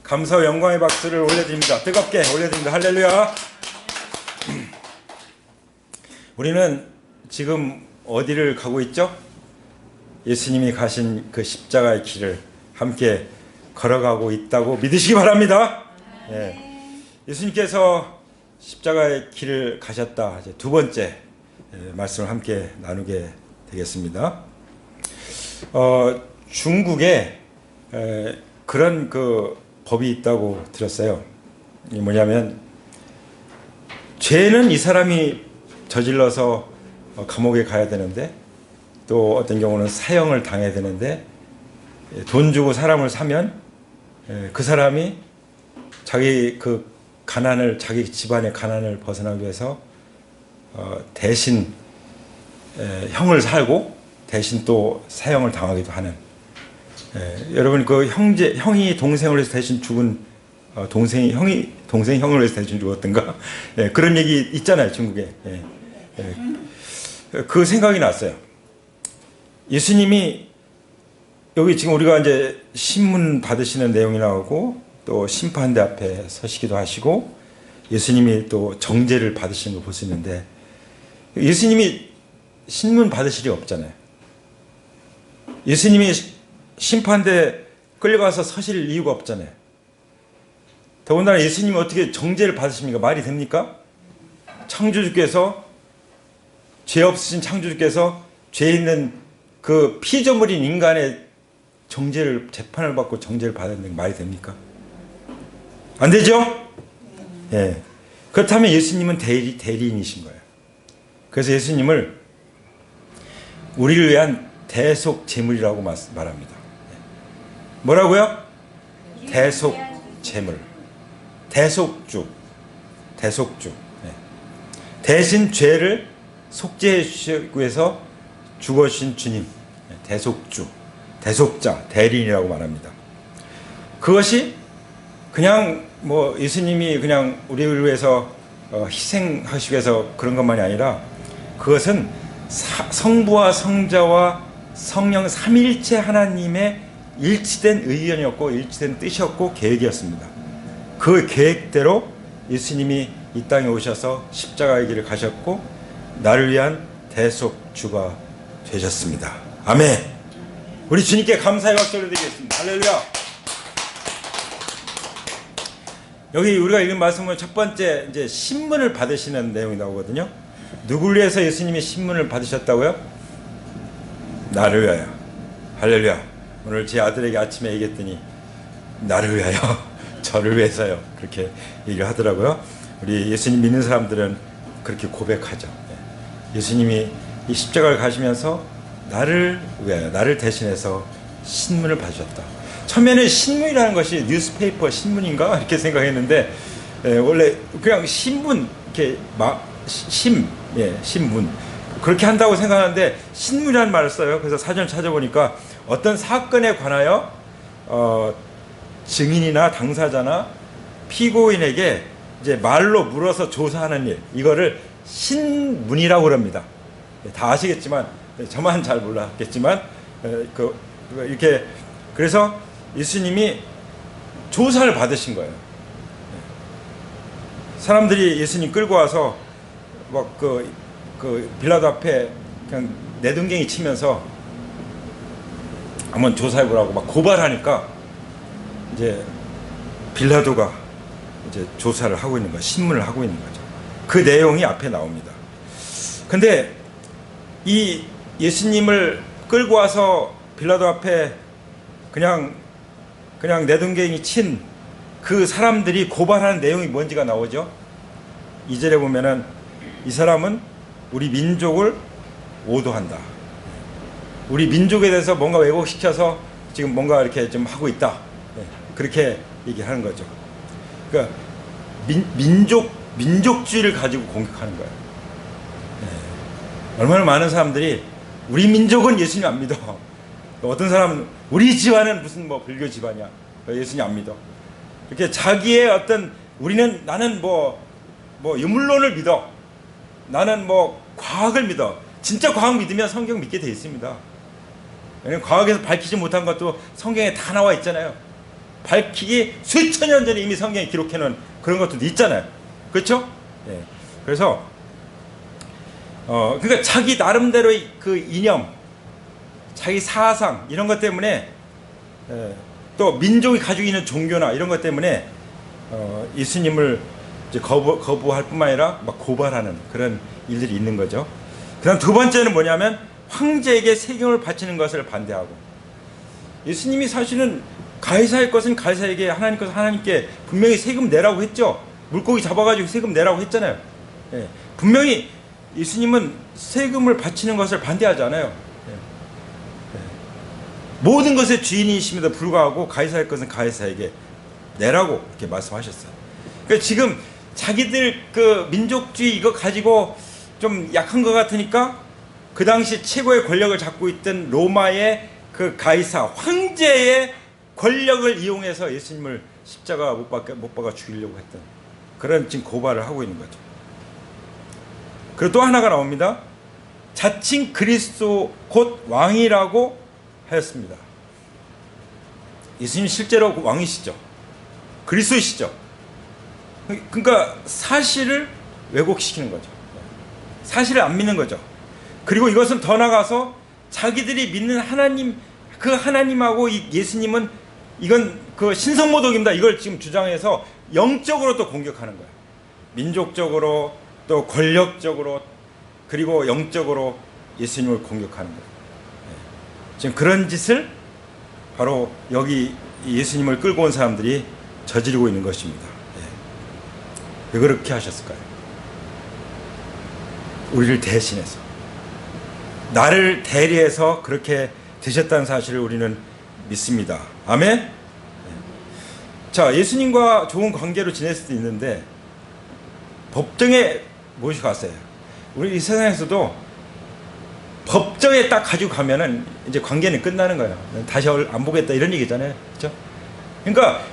감사와 영광의 박수를 올려드립니다. 뜨겁게 올려드립니다. 할렐루야. 우리는 지금 어디를 가고 있죠? 예수님이 가신 그 십자가의 길을 함께 걸어가고 있다고 믿으시기 바랍니다. 예. 예수님께서 십자가의 길을 가셨다. 이제 두 번째 말씀을 함께 나누게 되겠습니다. 중국에 그런 그 법이 있다고 들었어요. 이게 뭐냐면 죄는 이 사람이 저질러서 감옥에 가야 되는데 또 어떤 경우는 사형을 당해야 되는데 돈 주고 사람을 사면 그 사람이 자기 그 가난을 자기 집안의 가난을 벗어나기 위해서 대신 형을 살고 대신 또 사형을 당하기도 하는 여러분 그 형이 동생을 위해서 대신 죽은 동생이 형을 위해서 대신 죽었던가 그런 얘기 있잖아요 중국에. 그 생각이 났어요. 예수님이 여기 지금 우리가 이제 신문 받으시는 내용이 나오고 또 심판대 앞에 서시기도 하시고 예수님이 또 정죄를 받으시는 거 볼 수 있는데 예수님이 신문 받으실 리 없잖아요. 예수님이 심판대 끌려가서 서실 이유가 없잖아요. 더군다나 예수님이 어떻게 정죄를 받으십니까? 말이 됩니까? 창조주께서 죄 없으신 창조주께서 죄 있는 그 피조물인 인간의 재판을 받고 정죄를 받는 게 말이 됩니까? 안 되죠? 예. 그렇다면 예수님은 대리인이신 거예요. 그래서 예수님을 우리를 위한 대속 제물이라고 말합니다. 뭐라고요? 대속 제물. 대속주. 대신 죄를 속죄해 주시기 위해서 죽으신 주님. 대속주. 대속자. 대리인이라고 말합니다. 그것이 그냥 뭐 예수님이 그냥 우리를 위해서 희생하시기 위해서 그런 것만이 아니라 그것은 성부와 성자와 성령 삼위일체 하나님의 일치된 의견이었고 일치된 뜻이었고 계획이었습니다. 그 계획대로 예수님이 이 땅에 오셔서 십자가의 길을 가셨고 나를 위한 대속주가 되셨습니다. 아멘. 우리 주님께 감사의 박수 올려드리겠습니다. 할렐루야. 여기 우리가 읽은 말씀은 첫 번째 이제 신문을 받으시는 내용이 나오거든요. 누구를 위해서 예수님이 신문을 받으셨다고요? 나를 위하여. 할렐루야. 오늘 제 아들에게 아침에 얘기했더니 나를 위하여, 저를 위해서요. 그렇게 얘기를 하더라고요. 우리 예수님 믿는 사람들은 그렇게 고백하죠. 예수님이 이 십자가를 가시면서 나를 위하여, 나를 대신해서 신문을 받으셨다. 처음에는 신문이라는 것이 뉴스페이퍼 신문인가 이렇게 생각했는데 원래 그냥 신문 이렇게 신문 그렇게 한다고 생각하는데 신문이라는 말을 써요. 그래서 사전을 찾아보니까 어떤 사건에 관하여 증인이나 당사자나 피고인에게 이제 말로 물어서 조사하는 일, 이거를 신문이라고 그럽니다. 다 아시겠지만 저만 잘 몰랐겠지만 이렇게 그래서 예수님이 조사를 받으신 거예요. 사람들이 예수님 끌고 와서 막 그 빌라도 앞에 그냥 내동댕이 치면서 한번 조사해보라고 막 고발하니까 이제 빌라도가 이제 조사를 하고 있는 거예요. 신문을 하고 있는 거죠. 그 내용이 앞에 나옵니다. 근데 이 예수님을 끌고 와서 빌라도 앞에 그냥 내동댕이 친 그 사람들이 고발하는 내용이 뭔지가 나오죠. 2절에 보면은 이 사람은 우리 민족을 오도한다. 우리 민족에 대해서 뭔가 왜곡시켜서 지금 뭔가 이렇게 좀 하고 있다. 그렇게 얘기하는 거죠. 그러니까 민족주의를 가지고 공격하는 거예요. 얼마나 많은 사람들이 우리 민족은 예수님 안 믿어. 어떤 사람은 우리 집안은 무슨 뭐 불교 집안이야. 예수님 안 믿어. 이렇게 자기의 어떤 나는 뭐 유물론을 믿어. 나는 뭐 과학을 믿어. 진짜 과학 믿으면 성경 믿게 돼 있습니다. 왜냐면 과학에서 밝히지 못한 것도 성경에 다 나와 있잖아요. 밝히기 수천 년 전에 이미 성경에 기록해 놓은 그런 것도 있잖아요. 그렇죠? 예. 그래서 그러니까 자기 나름대로의 그 이념, 자기 사상 이런 것 때문에 또 민족이 가지고 있는 종교나 이런 것 때문에 예수님을 이제 거부할 뿐만 아니라 막 고발하는 그런 일들이 있는 거죠. 그다음 두 번째는 뭐냐면 황제에게 세금을 바치는 것을 반대하고, 예수님이 사실은 가이사의 것은 가이사에게, 하나님 것은 하나님께 분명히 세금 내라고 했죠. 물고기 잡아가지고 세금 내라고 했잖아요. 예. 분명히 예수님은 세금을 바치는 것을 반대하잖아요. 예. 예. 모든 것의 주인이심에도 불구하고 가이사의 것은 가이사에게 내라고 이렇게 말씀하셨어요. 그러니까 지금 자기들 그 민족주의 이거 가지고 좀 약한 것 같으니까 그 당시 최고의 권력을 잡고 있던 로마의 그 가이사 황제의 권력을 이용해서 예수님을 십자가 못 박아 죽이려고 했던 그런 지금 고발을 하고 있는 거죠. 그리고 또 하나가 나옵니다. 자칭 그리스도 곧 왕이라고 하였습니다. 예수님 실제로 왕이시죠. 그리스도시죠. 그러니까 사실을 왜곡시키는 거죠. 사실을 안 믿는 거죠. 그리고 이것은 더 나가서 자기들이 믿는 하나님, 그 하나님하고 이 예수님은 이건 그 신성모독입니다. 이걸 지금 주장해서 영적으로 또 공격하는 거예요. 민족적으로 또 권력적으로 그리고 영적으로 예수님을 공격하는 거예요. 지금 그런 짓을 바로 여기 예수님을 끌고 온 사람들이 저지르고 있는 것입니다. 왜 그렇게 하셨을까요? 우리를 대신해서, 나를 대리해서 그렇게 되셨다는 사실을 우리는 믿습니다. 아멘? 자, 예수님과 좋은 관계로 지낼 수도 있는데 법정에 모시고 갔어요. 우리 이 세상에서도 법정에 딱 가지고 가면은 이제 관계는 끝나는 거예요. 다시 안 보겠다 이런 얘기잖아요. 그렇죠? 그러니까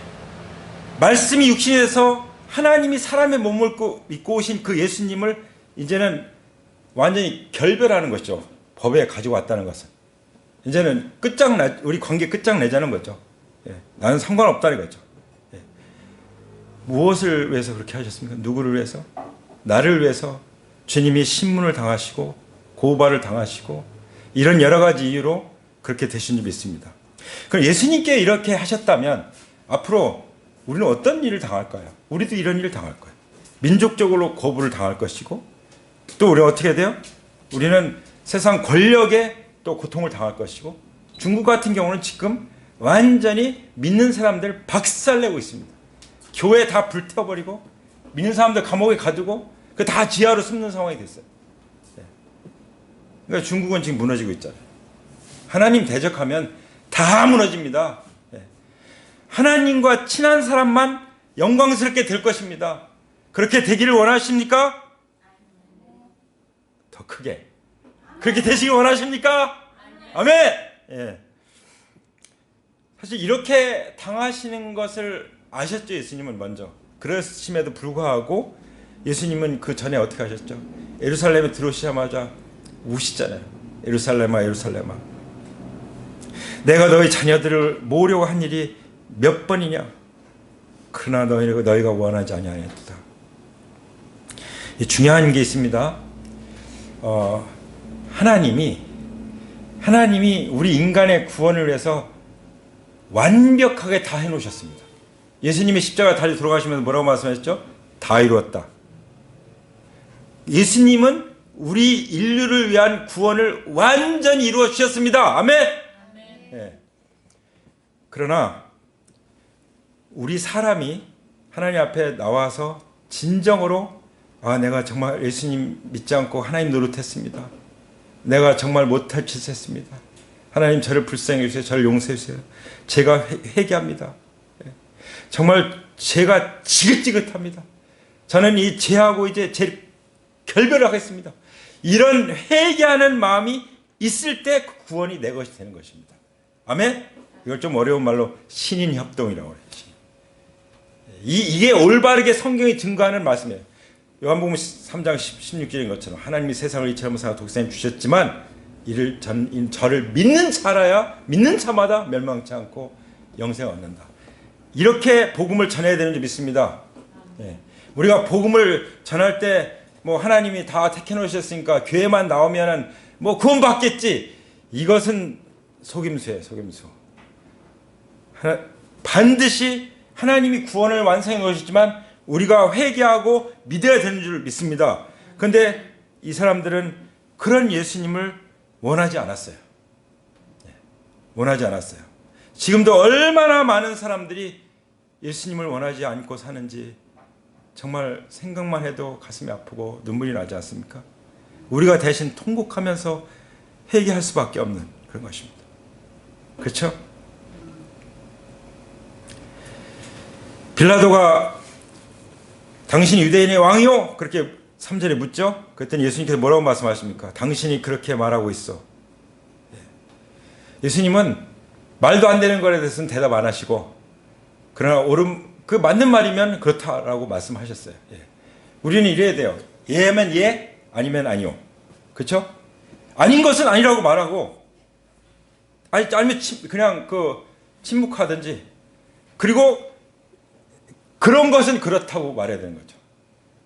말씀이 육신이 돼서 하나님이 사람의 몸을 입고 오신 그 예수님을 이제는 완전히 결별하는 것이죠. 법에 가지고 왔다는 것은. 이제는 우리 관계 끝장내자는 거죠. 예, 나는 상관없다는 거죠. 예. 무엇을 위해서 그렇게 하셨습니까? 누구를 위해서? 나를 위해서 주님이 신문을 당하시고 고발을 당하시고 이런 여러 가지 이유로 그렇게 되신 줄 믿습니다. 그럼 예수님께 이렇게 하셨다면 앞으로 우리는 어떤 일을 당할까요? 우리도 이런 일을 당할 거예요. 민족적으로 거부를 당할 것이고, 또 우리는 어떻게 돼요? 우리는 세상 권력에 또 고통을 당할 것이고, 중국 같은 경우는 지금 완전히 믿는 사람들 박살내고 있습니다. 교회 다 불태워버리고 믿는 사람들 감옥에 가두고 그 다 지하로 숨는 상황이 됐어요. 그러니까 중국은 지금 무너지고 있잖아요. 하나님 대적하면 다 무너집니다. 하나님과 친한 사람만 영광스럽게 될 것입니다. 그렇게 되기를 원하십니까? 더 크게. 그렇게 되시길 원하십니까? 아멘! 예. 사실 이렇게 당하시는 것을 아셨죠, 예수님은 먼저. 그러심에도 불구하고 예수님은 그 전에 어떻게 하셨죠? 예루살렘에 들어오시자마자 우시잖아요. 예루살렘아, 예루살렘아. 내가 너희 자녀들을 모으려고 한 일이 몇 번이냐? 그러나 너희가 원하지 아니하였도다. 중요한 게 있습니다. 하나님이 우리 인간의 구원을 위해서 완벽하게 다 해놓으셨습니다. 예수님이 십자가 달려 돌아가시면서 뭐라고 말씀하셨죠? 다 이루었다. 예수님은 우리 인류를 위한 구원을 완전히 이루어 주셨습니다. 아멘. 네. 그러나 우리 사람이 하나님 앞에 나와서 진정으로 내가 정말 예수님 믿지 않고 하나님 노릇했습니다. 내가 정말 못할 짓을 했습니다. 하나님 저를 불쌍히 해주세요. 저를 용서해 주세요. 제가 회개합니다. 정말 제가 지긋지긋합니다. 저는 이 죄하고 이제 결별을 하겠습니다. 이런 회개하는 마음이 있을 때 구원이 내 것이 되는 것입니다. 아멘? 이걸 좀 어려운 말로 신인협동이라고 해요. 이게 올바르게 성경이 증거하는 말씀이에요. 요한복음 3장 16절인 것처럼 하나님이 세상을 이처럼 사랑 독생을 주셨지만 저를 믿는 자마다 멸망치 않고 영생을 얻는다. 이렇게 복음을 전해야 되는 줄 믿습니다. 예. 우리가 복음을 전할 때 뭐 하나님이 다 택해 놓으셨으니까 교회만 나오면은 뭐 구원 받겠지. 이것은 속임수예요, 속임수. 반드시 하나님이 구원을 완성해 놓으셨지만 우리가 회개하고 믿어야 되는 줄 믿습니다. 그런데 이 사람들은 그런 예수님을 원하지 않았어요. 원하지 않았어요. 지금도 얼마나 많은 사람들이 예수님을 원하지 않고 사는지 정말 생각만 해도 가슴이 아프고 눈물이 나지 않습니까? 우리가 대신 통곡하면서 회개할 수밖에 없는 그런 것입니다. 그렇죠? 빌라도가 당신이 유대인의 왕이요? 그렇게 3절에 묻죠? 그랬더니 예수님께서 뭐라고 말씀하십니까? 당신이 그렇게 말하고 있어. 예수님은 말도 안 되는 것에 대해서는 대답 안 하시고, 그러나 그 맞는 말이면 그렇다라고 말씀하셨어요. 예. 우리는 이래야 돼요. 예면 예, 아니면 아니요. 그렇죠? 아닌 것은 아니라고 말하고, 아니면 그냥 침묵하든지, 그리고 그런 것은 그렇다고 말해야 되는 거죠.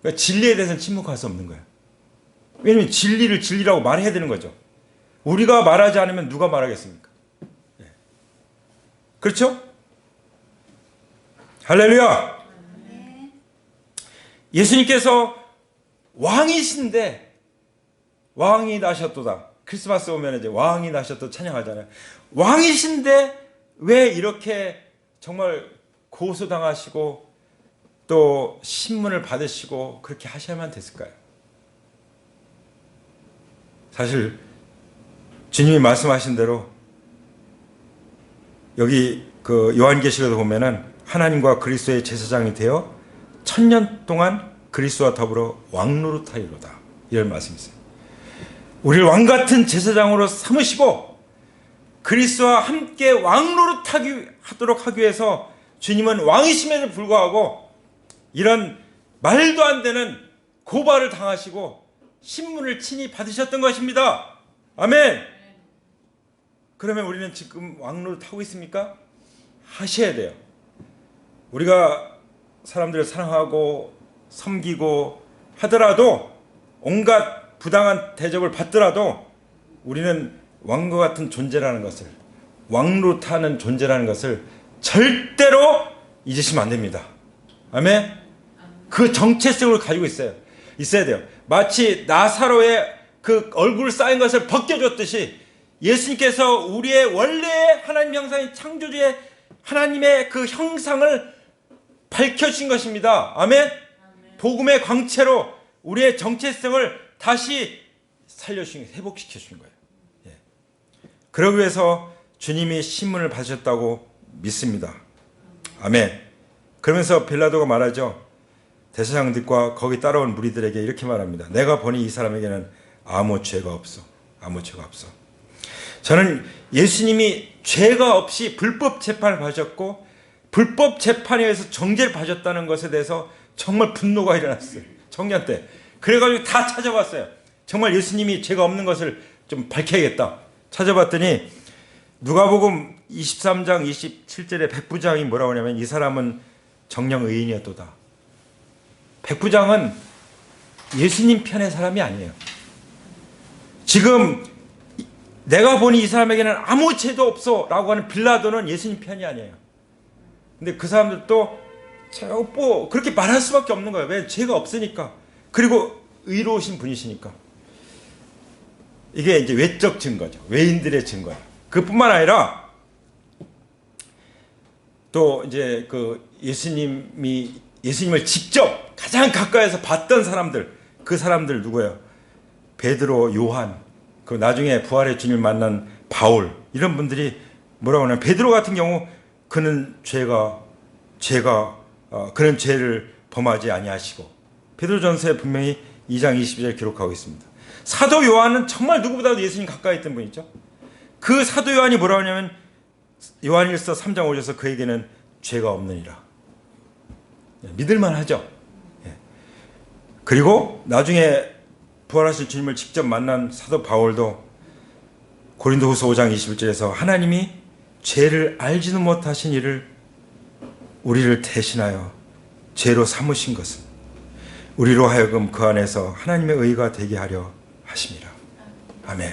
그러니까 진리에 대해서는 침묵할 수 없는 거예요. 왜냐하면 진리를 진리라고 말해야 되는 거죠. 우리가 말하지 않으면 누가 말하겠습니까? 예. 그렇죠? 할렐루야! 예수님께서 왕이신데 왕이 나셨도다. 크리스마스 오면 이제 왕이 나셨도 찬양하잖아요. 왕이신데 왜 이렇게 정말 고소당하시고 또 신문을 받으시고 그렇게 하셔야만 됐을까요? 사실 주님이 말씀하신 대로 여기 요한계시록에 보면은 하나님과 그리스도의 제사장이 되어 1000년 동안 그리스도와 더불어 왕노릇하리로다, 이런 말씀이 있어요. 우리를 왕같은 제사장으로 삼으시고 그리스도와 함께 왕노릇하도록 하기 위해서 주님은 왕이심에도 불구하고 이런 말도 안 되는 고발을 당하시고 신문을 친히 받으셨던 것입니다. 아멘. 그러면 우리는 지금 왕노릇하고 있습니까? 하셔야 돼요. 우리가 사람들을 사랑하고 섬기고 하더라도, 온갖 부당한 대접을 받더라도 우리는 왕과 같은 존재라는 것을, 왕노릇하는 존재라는 것을 절대로 잊으시면 안 됩니다. 아멘. 그 정체성을 가지고 있어야 돼요. 마치 나사로의 그 얼굴 쌓인 것을 벗겨줬듯이 예수님께서 우리의 원래의 하나님 형상인 창조주의 하나님의 그 형상을 밝혀주신 것입니다. 아멘. 복음의 광채로 우리의 정체성을 다시 살려주신, 회복시켜주신 거예요. 예. 그러기 위해서 주님이 신문을 받으셨다고 믿습니다. 아멘. 그러면서 빌라도가 말하죠. 대제사장들과 거기 따라온 무리들에게 이렇게 말합니다. 내가 보니 이 사람에게는 아무 죄가 없어. 아무 죄가 없어. 저는 예수님이 죄가 없이 불법 재판을 받으셨고 불법 재판에 의해서 정죄를 받으셨다는 것에 대해서 정말 분노가 일어났어요. 청년 때. 그래가지고 다 찾아봤어요. 정말 예수님이 죄가 없는 것을 좀 밝혀야겠다. 찾아봤더니 누가복음 23장 27절에 백부장이 뭐라고 하냐면 이 사람은 정령 의인이었도다. 백부장은 예수님 편의 사람이 아니에요. 지금 내가 보니 이 사람에게는 아무 죄도 없어 라고 하는 빌라도는 예수님 편이 아니에요. 근데 그 사람들도 그렇게 말할 수밖에 없는 거예요. 왜? 죄가 없으니까. 그리고 의로우신 분이시니까. 이게 이제 외적 증거죠. 외인들의 증거예요. 그뿐만 아니라 또 이제 예수님을 직접 가장 가까이서 봤던 사람들, 그 사람들 누구예요? 베드로, 요한, 그 나중에 부활의 주님을 만난 바울, 이런 분들이 뭐라고 하냐면 베드로 같은 경우 그는 그는 죄를 범하지 아니하시고, 베드로전서에 분명히 2장 20절 기록하고 있습니다. 사도 요한은 정말 누구보다도 예수님 가까이 있던 분이죠. 그 사도 요한이 뭐라고 하냐면 요한일서 3장 5절에서 그에게는 죄가 없느니라. 믿을만 하죠. 그리고 나중에 부활하신 주님을 직접 만난 사도 바울도 고린도후서 5장 21절에서 하나님이 죄를 알지도 못하신 이를 우리를 대신하여 죄로 삼으신 것은 우리로 하여금 그 안에서 하나님의 의가 되게 하려 하심이라. 아멘.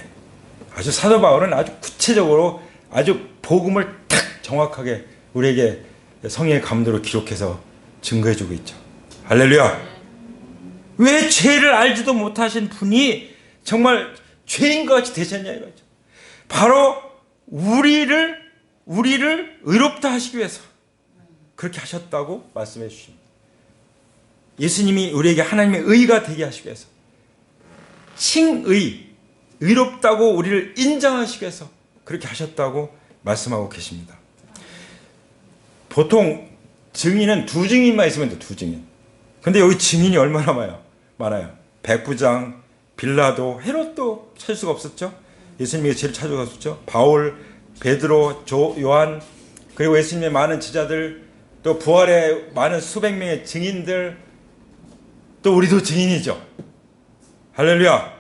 아주 사도 바울은 아주 구체적으로 아주 복음을 딱 정확하게 우리에게 성령의 감도로 기록해서 증거해주고 있죠. 할렐루야. 왜 죄를 알지도 못하신 분이 정말 죄인과 같이 되셨냐 이거죠. 바로 우리를 의롭다 하시기 위해서 그렇게 하셨다고 말씀해 주십니다. 예수님이 우리에게 하나님의 의가 되게 하시기 위해서 칭의, 의롭다고 우리를 인정하시기 위해서 그렇게 하셨다고 말씀하고 계십니다. 보통 증인은 두 증인만 있으면 돼, 두 증인. 근데 여기 증인이 얼마나 많아요. 백부장, 빌라도, 헤롯도 찾을 수가 없었죠. 예수님에게 제일 찾을 수가 없었죠. 바울, 베드로, 요한, 그리고 예수님의 많은 제자들, 또 부활의 많은 수백 명의 증인들, 또 우리도 증인이죠. 할렐루야.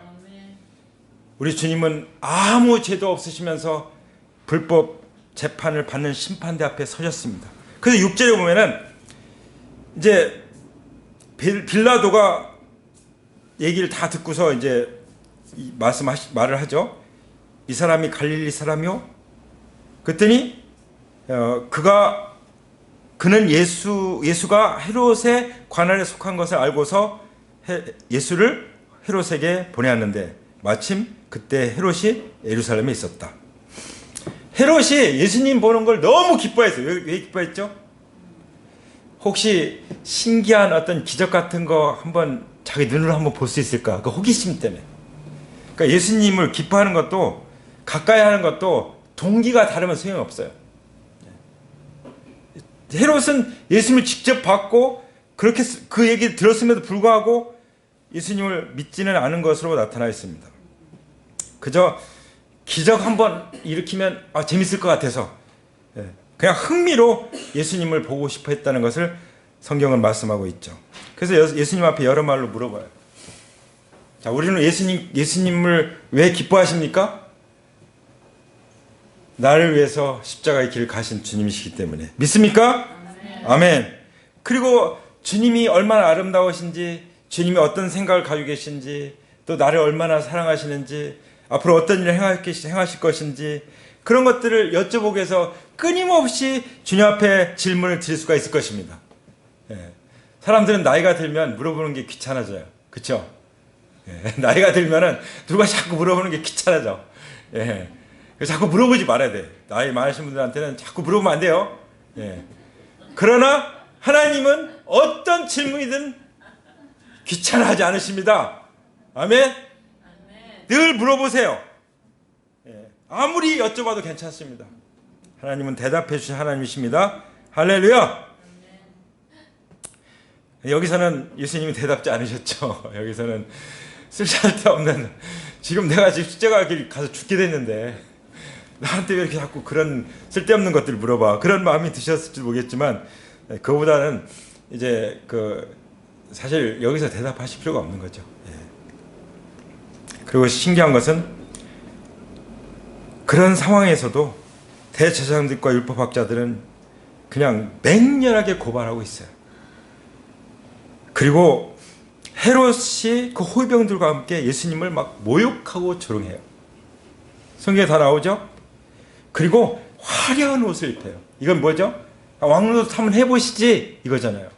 우리 주님은 아무 죄도 없으시면서 불법 재판을 받는 심판대 앞에 서셨습니다. 그래서 6절에 보면은 이제 빌라도가 얘기를 다 듣고서 이제 말을 하죠. 이 사람이 갈릴리 사람이요? 그랬더니 그는 예수가 헤롯의 관할에 속한 것을 알고서 예수를 헤롯에게 보내었는데 마침 그때 헤롯이 예루살렘에 있었다. 헤롯이 예수님 보는 걸 너무 기뻐했어요. 왜 기뻐했죠? 혹시 신기한 어떤 기적 같은 거 한번 자기 눈으로 한번 볼 수 있을까? 그 호기심 때문에. 그러니까 예수님을 기뻐하는 것도 가까이 하는 것도 동기가 다르면 소용없어요. 헤롯은 예수님을 직접 봤고 그렇게 그 얘기를 들었음에도 불구하고 예수님을 믿지는 않은 것으로 나타나 있습니다. 그저 기적 한번 일으키면 재밌을 것 같아서 그냥 흥미로 예수님을 보고 싶어 했다는 것을 성경은 말씀하고 있죠. 그래서 예수님 앞에 여러 말로 물어봐요. 자, 우리는 예수님을 왜 기뻐하십니까? 나를 위해서 십자가의 길을 가신 주님이시기 때문에. 믿습니까? 아멘. 그리고 주님이 얼마나 아름다우신지, 주님이 어떤 생각을 가지고 계신지, 또 나를 얼마나 사랑하시는지, 앞으로 어떤 일을 행하실 것인지, 그런 것들을 여쭤보기 위해서 끊임없이 주님 앞에 질문을 드릴 수가 있을 것입니다. 사람들은 나이가 들면 물어보는 게 귀찮아져요. 그렇죠? 나이가 들면은 누가 자꾸 물어보는 게 귀찮아져. 자꾸 물어보지 말아야 돼. 나이 많으신 분들한테는 자꾸 물어보면 안 돼요. 그러나 하나님은 어떤 질문이든 귀찮아하지 않으십니다. 아멘? 늘 물어보세요. 아무리 여쭤봐도 괜찮습니다. 하나님은 대답해 주신 하나님이십니다. 할렐루야. 여기서는 예수님이 대답지 않으셨죠. 여기서는 쓸데없는, 지금 내가 지금 십자가 길 가서 죽게 됐는데 나한테 왜 이렇게 자꾸 그런 쓸데없는 것들을 물어봐. 그런 마음이 드셨을지 모르겠지만 그거보다는 이제 사실 여기서 대답하실 필요가 없는 거죠. 그리고 신기한 것은 그런 상황에서도 대제사장들과 율법학자들은 그냥 맹렬하게 고발하고 있어요. 그리고 헤롯이 그 호위병들과 함께 예수님을 막 모욕하고 조롱해요. 성경에 다 나오죠? 그리고 화려한 옷을 입혀요. 이건 뭐죠? 왕노릇 한번 해보시지 이거잖아요.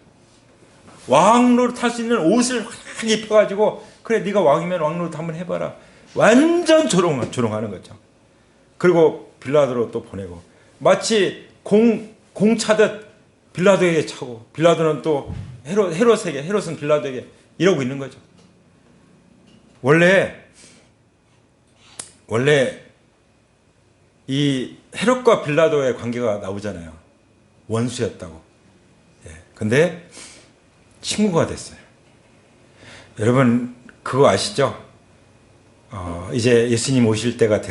왕노릇 할 수 있는 옷을 확 입혀가지고 그래 네가 왕이면 왕노릇 한번 해봐라. 완전 조롱하는 거죠. 그리고 빌라도로 또 보내고 마치 공 차듯 빌라도에게 차고 빌라도는 또 헤롯은 빌라도에게 이러고 있는 거죠. 원래 이 헤롯과 빌라도의 관계가 나오잖아요. 원수였다고. 근데 친구가 됐어요. 여러분 그거 아시죠? 이제 예수님 오실 때가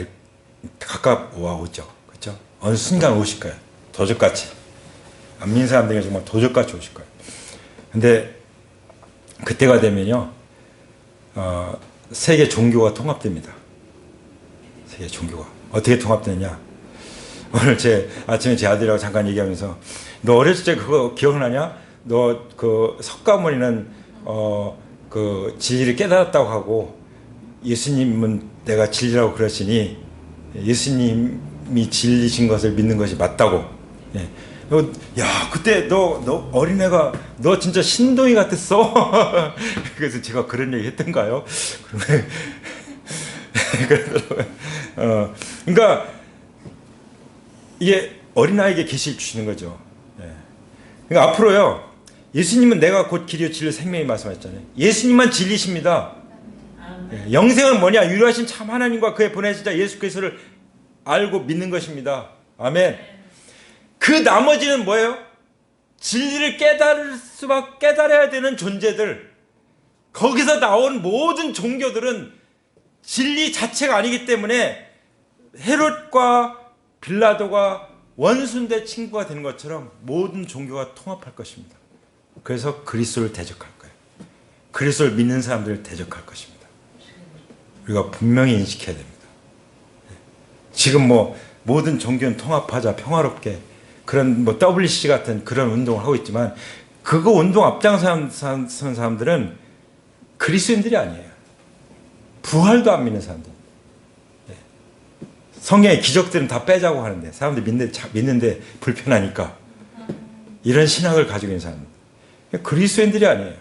가까워오죠. 그렇죠? 어느 순간 오실 거예요. 도적같이. 안 믿는 사람들이 정말 도적같이 오실 거예요. 근데 그때가 되면요, 세계 종교가 통합됩니다. 세계 종교가 어떻게 통합되느냐? 오늘 아침에 제 아들이라고 잠깐 얘기하면서 너 어렸을 때 그거 기억나냐? 너 그 석가모니는 그 진리를 깨달았다고 하고 예수님은 내가 진리라고 그러시니 예수님이 진리신 것을 믿는 것이 맞다고. 예. 야, 그때 너 어린애가 너 진짜 신동이 같았어. 그래서 제가 그런 얘기 했던가요? 그러니까 이게 어린아이에게 계시를 주시는 거죠. 예. 그러니까 앞으로요, 예수님은 내가 곧 길이요 진리요 생명이 말씀하셨잖아요. 예수님만 진리십니다. 예. 영생은 뭐냐? 유일하신 참 하나님과 그의 보내신 자 예수 그리스도를 알고 믿는 것입니다. 아멘. 그 나머지는 뭐예요? 진리를 깨달아야 되는 존재들, 거기서 나온 모든 종교들은 진리 자체가 아니기 때문에 헤롯과 빌라도가 원수인데 친구가 되는 것처럼 모든 종교가 통합할 것입니다. 그래서 그리스도를 대적할 거예요. 그리스도를 믿는 사람들을 대적할 것입니다. 우리가 분명히 인식해야 됩니다. 지금 모든 종교는 통합하자, 평화롭게, 그런 WC 같은 그런 운동을 하고 있지만, 그거 운동 앞장선 사람들은 그리스도인들이 아니에요. 부활도 안 믿는 사람들. 성경의 기적들은 다 빼자고 하는데 사람들이 믿는데 불편하니까 이런 신학을 가지고 있는 사람들. 그리스도인들이 아니에요.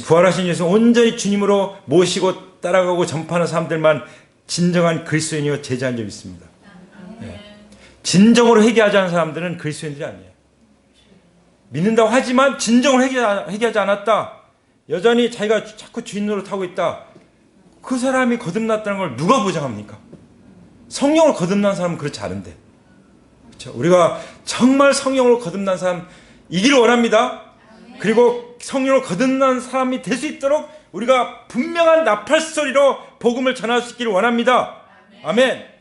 부활하신 예수 온전히 주님으로 모시고 따라가고 전파하는 사람들만 진정한 그리스도인이요 제자인 줄 믿습니다. 진정으로 회개하지 않은 사람들은 그리스도인들이 아니에요. 믿는다고 하지만 진정으로 회개하지 않았다. 여전히 자기가 자꾸 주인 노릇하고 있다. 그 사람이 거듭났다는 걸 누가 보장합니까? 성령을 거듭난 사람은 그렇지 않은데. 그렇죠? 우리가 정말 성령으로 거듭난 사람이기를 원합니다. 그리고 성령으로 거듭난 사람이 될 수 있도록 우리가 분명한 나팔 소리로 복음을 전할 수 있기를 원합니다. 아멘.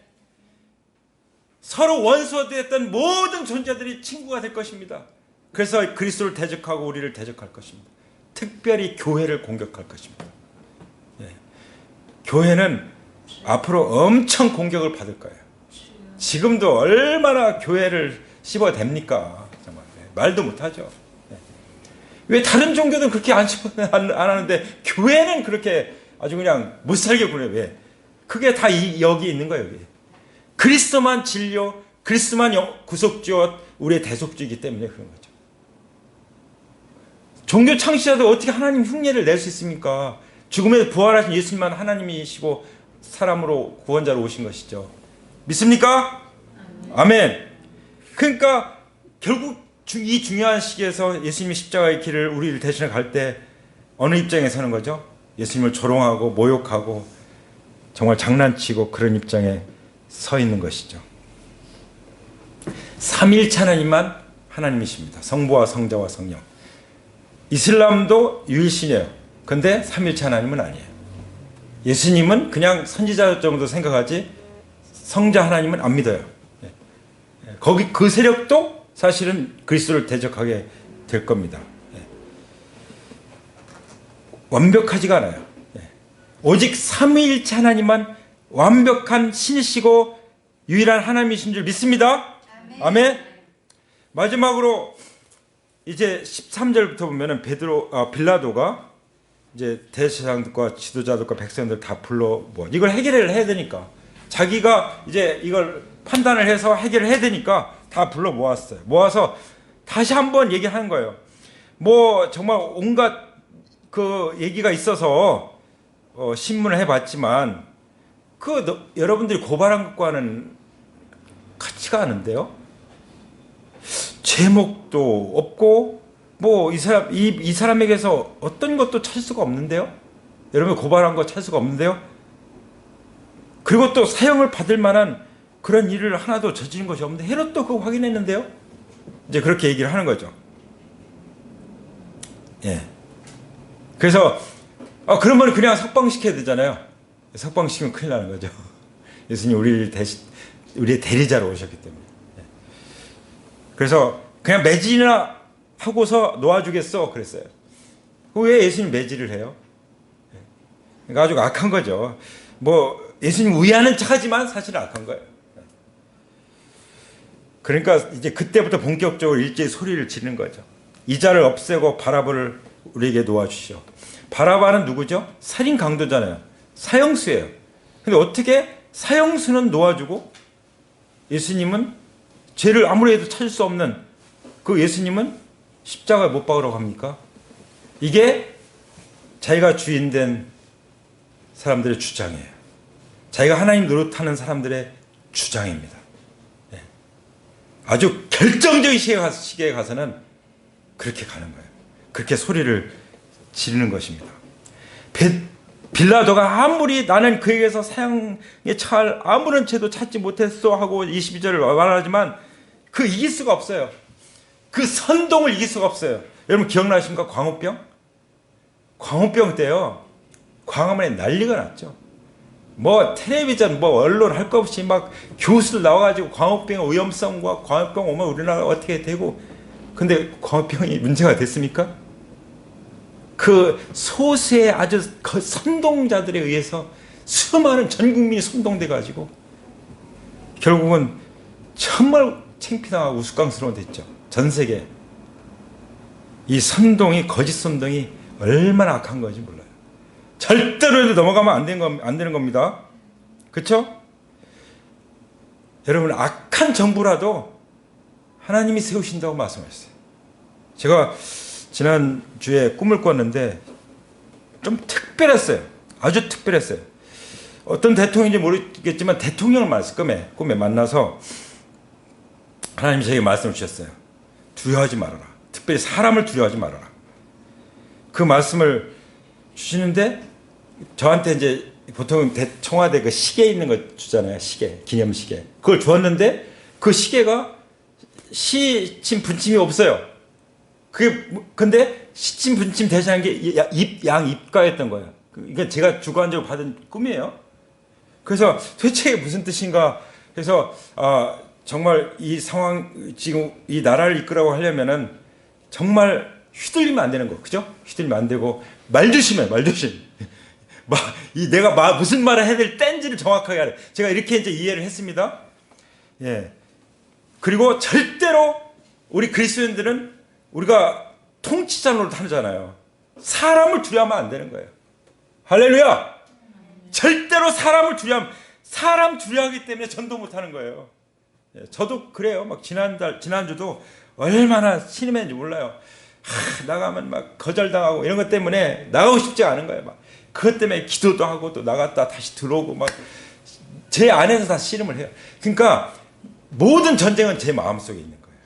서로 원수가 되었던 모든 존재들이 친구가 될 것입니다. 그래서 그리스도를 대적하고 우리를 대적할 것입니다. 특별히 교회를 공격할 것입니다. 예. 교회는 앞으로 엄청 공격을 받을 거예요. 지금도 얼마나 교회를 씹어댑니까? 정말 말도 못하죠. 예. 왜 다른 종교는 그렇게 안 하는데 교회는 그렇게 아주 그냥 못 살게 구려? 왜? 그게 다 여기 있는 거예요. 여기. 그리스도만 진료, 그리스도만 구속주요, 우리의 대속주이기 때문에 그런 거죠. 종교 창시자도 어떻게 하나님 흉내를 낼 수 있습니까? 죽음에서 부활하신 예수님만 하나님이시고 사람으로 구원자로 오신 것이죠. 믿습니까? 아멘. 그러니까 결국 이 중요한 시기에서 예수님이 십자가의 길을 우리를 대신해 갈 때 어느 입장에 서는 거죠? 예수님을 조롱하고 모욕하고 정말 장난치고 그런 입장에 서 있는 것이죠. 삼일체 하나님만 하나님이십니다. 성부와 성자와 성령. 이슬람도 유일신이에요. 근데 삼일체 하나님은 아니에요. 예수님은 그냥 선지자 정도 생각하지 성자 하나님은 안 믿어요. 거기 그 세력도 사실은 그리스도를 대적하게 될 겁니다. 완벽하지가 않아요. 오직 삼위일체 하나님만 완벽한 신이시고 유일한 하나님이신 줄 믿습니다. 아멘. 마지막으로 이제 13절부터 보면은 빌라도가 이제 대제사장들과 지도자들과 백성들 다 불러 이걸 해결을 해야 되니까 자기가 이제 이걸 판단을 해서 해결을 해야 되니까 다 불러 모았어요. 모아서 다시 한번 얘기하는 거예요. 정말 온갖 그 얘기가 있어서 신문을 해봤지만 여러분들이 고발한 것과는 같지가 않은데요. 제목도 없고 이 사람에게서 어떤 것도 찾을 수가 없는데요. 여러분 고발한 거 찾을 수가 없는데요. 그리고 또 사형을 받을 만한 그런 일을 하나도 저지른 것이 없는데 헤롯도 그거 확인했는데요. 이제 그렇게 얘기를 하는 거죠. 예. 그래서 그러면 그냥 석방시켜야 되잖아요. 석방시키면 큰일 나는 거죠. 예수님 우리의 대리자로 오셨기 때문에. 예. 그래서 그냥 매질이나 하고서 놓아주겠어 그랬어요. 왜 예수님 매질을 해요? 그러니까 아주 악한 거죠. 예수님 우애하는 척하지만 사실은 악한 거예요. 그러니까 이제 그때부터 본격적으로 일제히 소리를 지르는 거죠. 이 자를 없애고 바라바를 우리에게 놓아주시오. 바라바는 누구죠? 살인 강도잖아요. 사형수예요. 근데 어떻게 사형수는 놓아주고 예수님은 죄를 아무리 해도 찾을 수 없는 그 예수님은 십자가에 못 박으라고 합니까? 이게 자기가 주인된 사람들의 주장이에요. 자기가 하나님 노릇하는 사람들의 주장입니다. 아주 결정적인 시기에 가서는 그렇게 가는 거예요. 그렇게 소리를 지르는 것입니다. 빌라도가 아무리 나는 그에게서 사형에 처할 아무런 죄도 찾지 못했어 하고 22절을 말하지만 그 이길 수가 없어요. 그 선동을 이길 수가 없어요. 여러분 기억나십니까? 광우병? 광우병 때요. 광화문에 난리가 났죠. 뭐 텔레비전 뭐 언론 할 거 없이 막 교수들 나와가지고 광우병의 위험성과 광우병 오면 우리나라가 어떻게 되고, 근데 광우병이 문제가 됐습니까? 그 소수의 아주 선동자들에 의해서 수많은 전 국민이 선동돼 가지고 결국은 정말 창피당하고 우스꽝스러운 됐죠. 전 세계. 이 선동이, 거짓 선동이 얼마나 악한 건지 몰라요. 절대로 넘어가면 안 되는 겁니다. 그렇죠? 여러분, 악한 정부라도 하나님이 세우신다고 말씀하셨어요. 제가 지난주에 꿈을 꿨는데 좀 특별했어요. 아주 특별했어요. 어떤 대통령인지 모르겠지만 대통령을 꿈에 만나서 하나님이 저에게 말씀을 주셨어요. 두려워하지 말아라. 특별히 사람을 두려워하지 말아라. 그 말씀을 주시는데 저한테 이제 보통 청와대 그 시계 있는 거 주잖아요. 시계, 기념시계. 그걸 주었는데 그 시계가 시침 분침이 없어요. 근데 시침 분침 대신한 게 양 입가였던 거예요. 그러니까 제가 주관적으로 받은 꿈이에요. 그래서 도대체 무슨 뜻인가 해서 정말 이 상황, 지금 이 나라를 이끌라고 하려면은 정말 휘둘리면 안 되는 거, 그죠? 휘둘리면 안 되고 말조심. 내가 무슨 말을 해야 될 땐지를 정확하게 하래. 제가 이렇게 이제 이해를 했습니다. 예. 그리고 절대로 우리 그리스도인들은 우리가 통치자 노릇 하잖아요. 사람을 두려워하면 안 되는 거예요. 할렐루야! 절대로 사람을 사람 두려워하기 때문에 전도 못 하는 거예요. 예, 저도 그래요. 막 지난주도 얼마나 신임했는지 몰라요. 나가면 막 거절당하고 이런 것 때문에 나가고 싶지 않은 거예요. 막 그것 때문에 기도도 하고 또 나갔다 다시 들어오고 막 제 안에서 다 씨름을 해요. 그러니까 모든 전쟁은 제 마음속에 있는 거예요.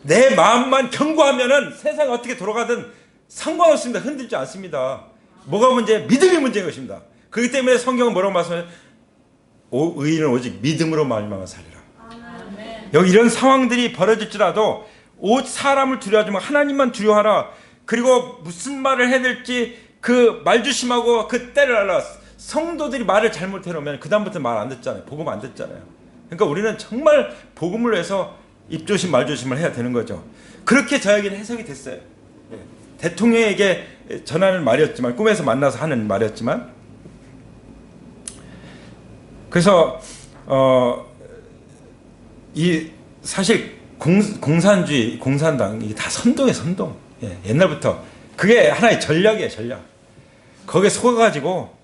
내 마음만 견고하면은 세상이 어떻게 돌아가든 상관없습니다. 흔들지 않습니다. 뭐가 문제? 믿음이 문제인 것입니다. 그렇기 때문에 성경은 뭐라고 말씀해요? 의인은 오직 믿음으로 말미암아 살리라. 여기 이런 상황들이 벌어질지라도 사람을 두려워하지 마. 하나님만 두려워하라. 그리고 무슨 말을 해야 될지 그 말조심하고 그 때를 알아. 성도들이 말을 잘못해놓으면 그 다음부터 말 안 듣잖아요. 복음 안 듣잖아요. 그러니까 우리는 정말 복음을 위해서 입조심 말조심을 해야 되는 거죠. 그렇게 저에게는 해석이 됐어요. 대통령에게 전하는 말이었지만, 꿈에서 만나서 하는 말이었지만, 그래서 이 사실 공산주의, 공산당 이게 다 선동이에요. 선동. 옛날부터 그게 하나의 전략이에요. 전략. 거기에 속아가지고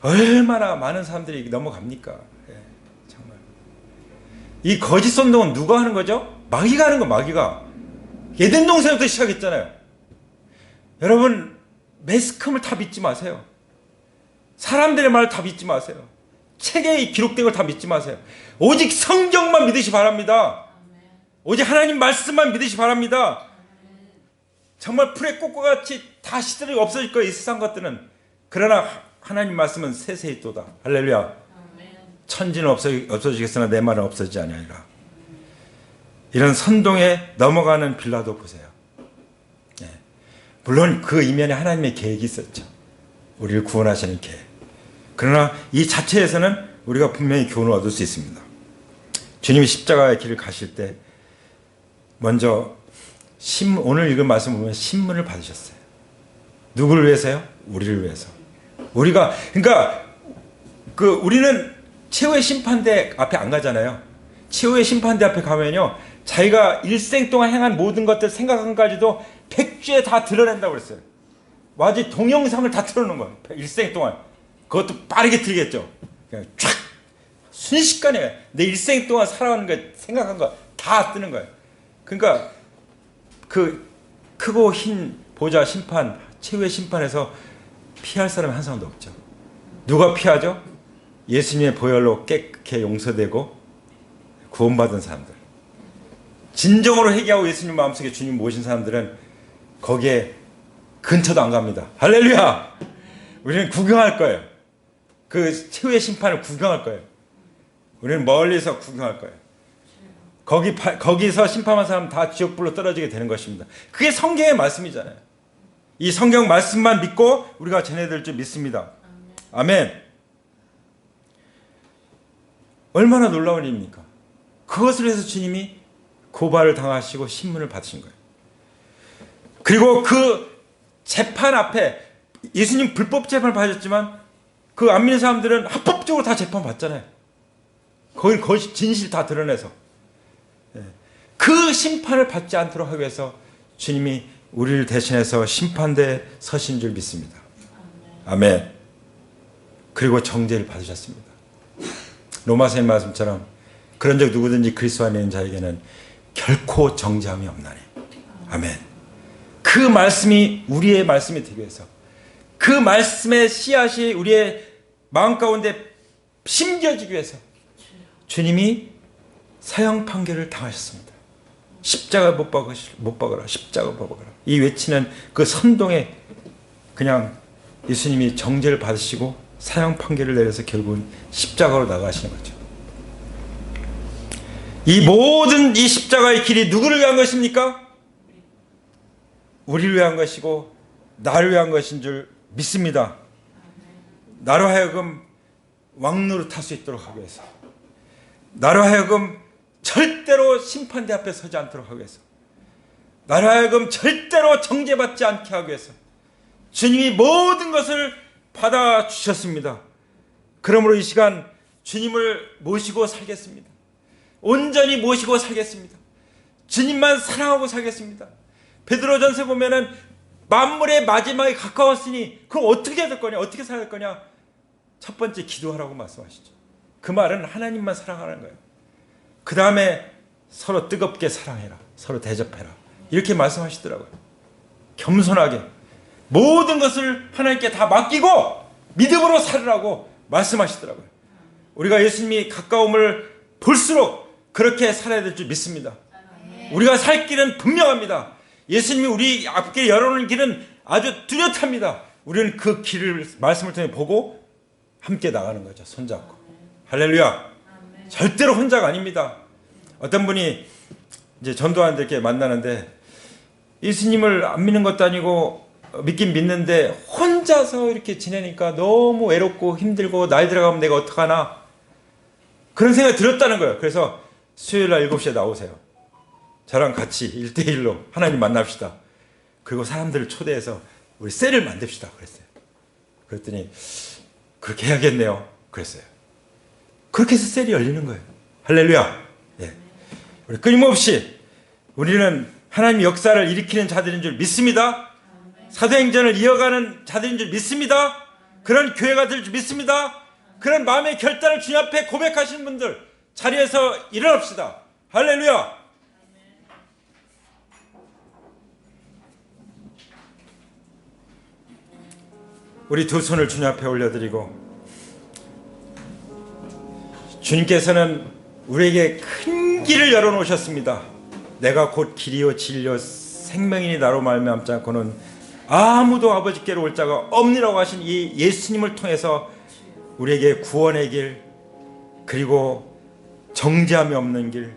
얼마나 많은 사람들이 넘어갑니까? 정말. 이 거짓 선동은 누가 하는 거죠? 마귀가 하는 거. 마귀가 에덴 동산부터 시작했잖아요. 여러분, 매스컴을 다 믿지 마세요. 사람들의 말을 다 믿지 마세요. 책에 기록된 걸 다 믿지 마세요. 오직 성경만 믿으시 바랍니다. 오직 하나님 말씀만 믿으시 바랍니다. 정말 풀의 꽃과 같이 다 시들이 없어질 거예요. 이 세상 것들은. 그러나 하나님 말씀은 세세히 또다. 할렐루야. 천지는 없어지겠으나 내 말은 없어지지 아니하리라. 이런 선동에 넘어가는 빌라도 보세요. 물론 그 이면에 하나님의 계획이 있었죠. 우리를 구원하시는 계획. 그러나 이 자체에서는 우리가 분명히 교훈을 얻을 수 있습니다. 주님이 십자가의 길을 가실 때 먼저 오늘 읽은 말씀 보면 신문을 받으셨어요. 누구를 위해서요? 우리를 위해서. 그러니까 우리는 최후의 심판대 앞에 안 가잖아요. 최후의 심판대 앞에 가면요, 자기가 일생 동안 행한 모든 것들 생각한 가지도 백주에 다 드러낸다고 그랬어요. 완전 동영상을 다 틀어놓은 거예요. 일생 동안. 그것도 빠르게 틀겠죠. 그냥 촥 순식간에 내 일생 동안 살아가는 거 생각한 거 다 뜨는 거예요. 그러니까 그 크고 흰 보좌 심판, 최후의 심판에서 피할 사람이 한 사람도 없죠. 누가 피하죠? 예수님의 보혈로 깨끗게 용서되고 구원받은 사람들, 진정으로 회개하고 예수님 마음속에 주님 모신 사람들은 거기에 근처도 안 갑니다. 할렐루야! 우리는 구경할 거예요. 그 최후의 심판을 구경할 거예요. 우리는 멀리서 구경할 거예요. 거기서 심판한 사람 다 지옥불로 떨어지게 되는 것입니다. 그게 성경의 말씀이잖아요. 이 성경 말씀만 믿고 우리가 전해드릴 줄 믿습니다. 아멘. 얼마나 놀라운 일입니까? 그것을 위해서 주님이 고발을 당하시고 신문을 받으신 거예요. 그리고 그 재판 앞에 예수님 불법 재판을 받으셨지만 그 안 믿는 사람들은 합법적으로 다 재판 받잖아요. 거의 진실 다 드러내서. 그 심판을 받지 않도록 하기 위해서 주님이 우리를 대신해서 심판대에 서신 줄 믿습니다. 아멘. 그리고 정죄를 받으셨습니다. 로마서의 말씀처럼 그런 적 누구든지 그리스도 안에 있는 자에게는 결코 정죄함이 없나니. 아멘. 그 말씀이 우리의 말씀이 되기 위해서, 그 말씀의 씨앗이 우리의 마음 가운데 심겨지기 위해서 주님이 사형 판결을 당하셨습니다. 십자가 못 박으라, 십자가 못 박으라. 이 외치는 그 선동에 그냥 예수님이 정죄를 받으시고 사형 판결을 내려서 결국은 십자가로 나가시는 거죠. 이 모든 이 십자가의 길이 누구를 위한 것입니까? 우리를 위한 것이고 나를 위한 것인 줄 믿습니다. 나로 하여금 왕노릇 할 수 있도록 하기 위해서, 나로 하여금 절대로 심판대 앞에 서지 않도록 하기 위해서, 나로 하여금 절대로 정죄받지 않게 하기 위해서 주님이 모든 것을 받아주셨습니다. 그러므로 이 시간 주님을 모시고 살겠습니다. 온전히 모시고 살겠습니다. 주님만 사랑하고 살겠습니다. 베드로전서 보면은 만물의 마지막에 가까웠으니 그럼 어떻게 해야 될 거냐, 어떻게 살아야 될 거냐. 첫 번째 기도하라고 말씀하시죠. 그 말은 하나님만 사랑하라는 거예요. 그 다음에 서로 뜨겁게 사랑해라, 서로 대접해라, 이렇게 말씀하시더라고요. 겸손하게 모든 것을 하나님께 다 맡기고 믿음으로 살으라고 말씀하시더라고요. 우리가 예수님이 가까움을 볼수록 그렇게 살아야 될 줄 믿습니다. 우리가 살 길은 분명합니다. 예수님이 우리 앞길에 열어놓은 길은 아주 뚜렷합니다. 우리는 그 길을 말씀을 통해 보고 함께 나가는 거죠. 손잡고. 할렐루야. 절대로 혼자가 아닙니다. 어떤 분이 이제 전도하는데 이렇게 만나는데 예수님을 안 믿는 것도 아니고 믿긴 믿는데 혼자서 이렇게 지내니까 너무 외롭고 힘들고 나이 들어가면 내가 어떡하나 그런 생각이 들었다는 거예요. 그래서 수요일날 7시에 나오세요. 저랑 같이 1대1로 하나님 만납시다. 그리고 사람들을 초대해서 우리 셀을 만듭시다 그랬어요. 그랬더니 그렇게 해야겠네요 그랬어요. 그렇게 해서 셀이 열리는 거예요. 할렐루야. 예. 우리 끊임없이 우리는 하나님의 역사를 일으키는 자들인 줄 믿습니다. 사도행전을 이어가는 자들인 줄 믿습니다. 그런 교회가 될 줄 믿습니다. 그런 마음의 결단을 주님 앞에 고백하시는 분들 자리에서 일어납시다. 할렐루야. 우리 두 손을 주님 앞에 올려드리고, 주님께서는 우리에게 큰 길을 열어놓으셨습니다. 내가 곧 길이요 진리요 생명이니 나로 말미암지 않고는 아무도 아버지께로 올 자가 없니라고 하신 이 예수님을 통해서 우리에게 구원의 길, 그리고 정죄함이 없는 길,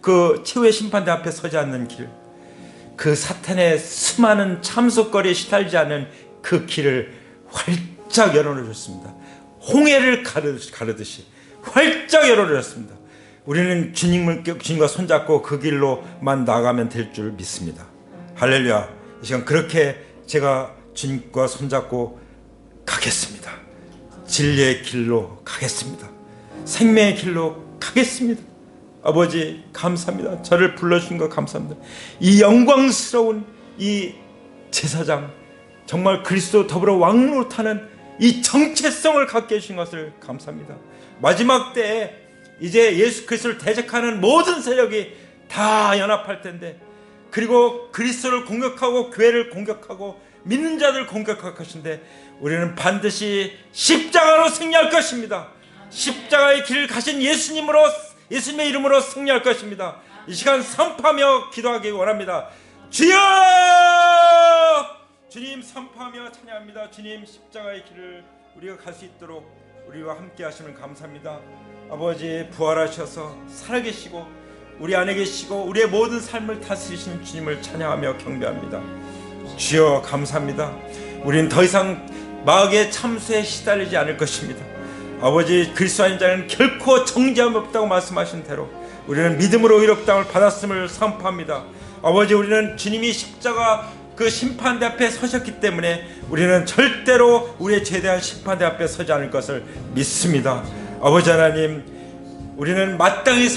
그 최후의 심판대 앞에 서지 않는 길, 그 사탄의 수많은 참속거리에 시달리지 않는 그 길을 활짝 열어놓으셨습니다. 홍해를 가르듯이 활짝 열어놓으셨습니다. 우리는 주님과 손잡고 그 길로만 나가면 될 줄 믿습니다. 할렐루야. 이 시간 그렇게 제가 주님과 손잡고 가겠습니다. 진리의 길로 가겠습니다. 생명의 길로 가겠습니다. 아버지 감사합니다. 저를 불러주신 것 감사합니다. 이 영광스러운 이 제사장, 정말 그리스도 더불어 왕으로 타는 이 정체성을 갖게 해주신 것을 감사합니다. 마지막 때에 이제 예수 그리스도를 대적하는 모든 세력이 다 연합할 텐데, 그리고 그리스도를 공격하고 교회를 공격하고 믿는 자들 공격할 것인데, 우리는 반드시 십자가로 승리할 것입니다. 십자가의 길을 가신 예수님의 이름으로 승리할 것입니다. 이 시간 선포하며 기도하기 원합니다. 주여! 주님 선포하며 찬양합니다. 주님 십자가의 길을 우리가 갈 수 있도록 우리와 함께 하시면 감사합니다. 아버지 부활하셔서 살아계시고 우리 안에 계시고 우리의 모든 삶을 다스리신 주님을 찬양하며 경배합니다. 주여 감사합니다. 우리는 더 이상 마귀의 참수에 시달리지 않을 것입니다. 아버지 그리스도 아닌 자는 결코 정죄함이 없다고 말씀하신 대로 우리는 믿음으로 의롭다함을 받았음을 선포합니다. 아버지 우리는 주님이 십자가 그 심판대 앞에 서셨기 때문에 우리는 절대로 우리의 죄대한 심판대 앞에 서지 않을 것을 믿습니다. 아버지 하나님, 우리는 마땅히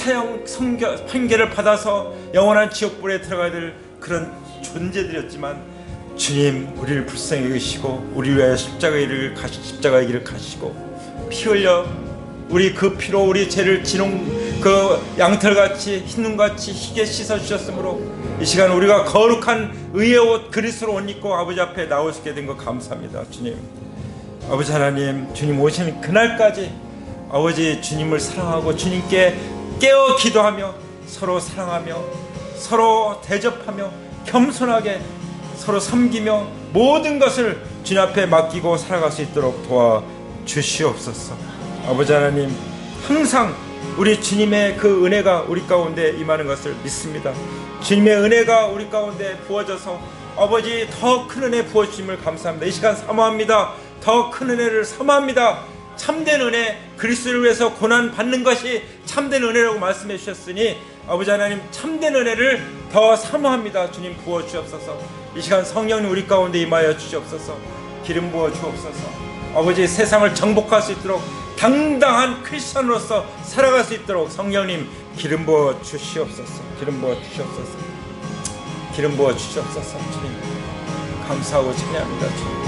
판결을 받아서 영원한 지옥불에 들어가야 될 그런 존재들이었지만, 주님 우리를 불쌍히 여기시고 우리 위하여 십자가의 길을 가시고 피 흘려 우리 그 피로 우리 죄를 그 양털같이 흰눈같이 희게 씻어주셨으므로 이 시간 우리가 거룩한 의의 옷 그리스도로 옷 입고 아버지 앞에 나올 수 있게 된 것 감사합니다. 주님, 아버지 하나님, 주님 오시는 그날까지 아버지 주님을 사랑하고 주님께 깨어 기도하며 서로 사랑하며 서로 대접하며 겸손하게 서로 섬기며 모든 것을 주님 앞에 맡기고 살아갈 수 있도록 도와주시옵소서. 아버지 하나님, 항상 우리 주님의 그 은혜가 우리 가운데 임하는 것을 믿습니다. 주님의 은혜가 우리 가운데 부어져서 아버지 더 큰 은혜 부어주심을 감사합니다. 이 시간 사모합니다. 더 큰 은혜를 사모합니다. 참된 은혜, 그리스도를 위해서 고난 받는 것이 참된 은혜라고 말씀해 주셨으니 아버지 하나님 참된 은혜를 더 사모합니다. 주님 부어주옵소서. 이 시간 성령님 우리 가운데 임하여 주시옵소서. 기름 부어 주옵소서. 아버지 세상을 정복할 수 있도록 당당한 크리스천으로서 살아갈 수 있도록 성령님 기름 부어 주시옵소서. 기름 부어 주시옵소서. 기름 부어 주시옵소서. 주님 감사하고 찬양합니다. 주님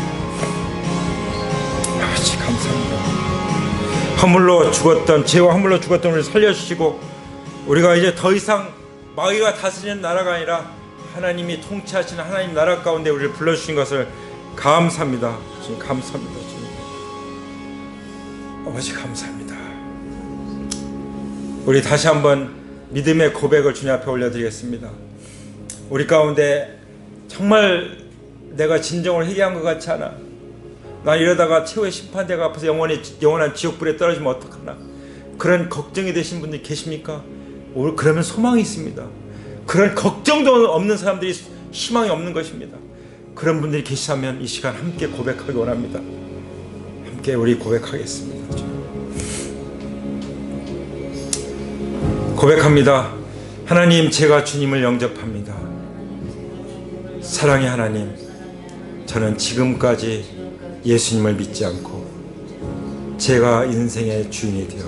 아버지 감사합니다. 죄와 허물로 죽었던 우리를 살려주시고 우리가 이제 더 이상 마귀가 다스리는 나라가 아니라 하나님이 통치하시는 하나님 나라 가운데 우리를 불러주신 것을 감사합니다. 주님 감사합니다. 주님 아버지 감사합니다. 우리 다시 한번 믿음의 고백을 주님 앞에 올려드리겠습니다. 우리 가운데 정말 내가 진정으로 회개한 것 같지 않아. 난 이러다가 최후의 심판대가 앞에서 영원한 지옥불에 떨어지면 어떡하나. 그런 걱정이 되신 분들이 계십니까? 그러면 소망이 있습니다. 그런 걱정도 없는 사람들이 희망이 없는 것입니다. 그런 분들이 계시다면 이 시간 함께 고백하기 원합니다. 함께 우리 고백하겠습니다. 고백합니다. 하나님, 제가 주님을 영접합니다. 사랑의 하나님, 저는 지금까지 예수님을 믿지 않고 제가 인생의 주인이 되어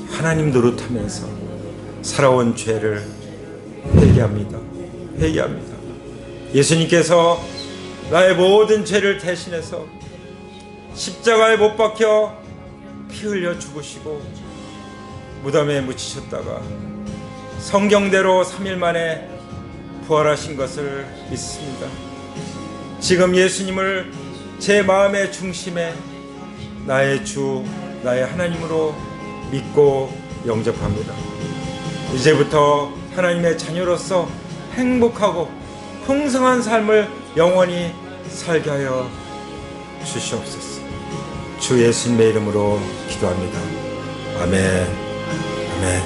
하나님 노릇하면서 살아온 죄를 회개합니다. 예수님께서 나의 모든 죄를 대신해서 십자가에 못 박혀 피 흘려 죽으시고 무덤에 묻히셨다가 성경대로 3일 만에 부활하신 것을 믿습니다. 지금 예수님을 제 마음의 중심에 나의 주, 나의 하나님으로 믿고 영접합니다. 이제부터 하나님의 자녀로서 행복하고 풍성한 삶을 영원히 살게 하여 주시옵소서. 주 예수님의 이름으로 기도합니다. 아멘. 아멘.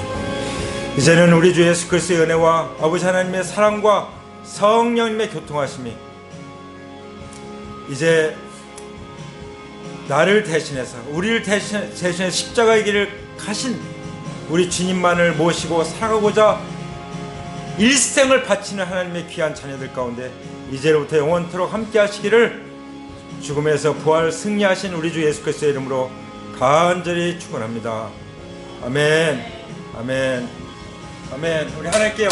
이제는 우리 주 예수 그리스도의 은혜와 아버지 하나님의 사랑과 성령님의 교통하심이 이제 나를 대신해서 우리를 대신해 십자가의 길을 가신 우리 주님만을 모시고 살아가고자 일생을 바치는 하나님의 귀한 자녀들 가운데 이제로부터 영원토록 함께 하시기를 죽음에서 부활 승리하신 우리 주 예수 그리스도의 이름으로 간절히 축원합니다. 아멘. 아멘. 아멘. 우리 하나님께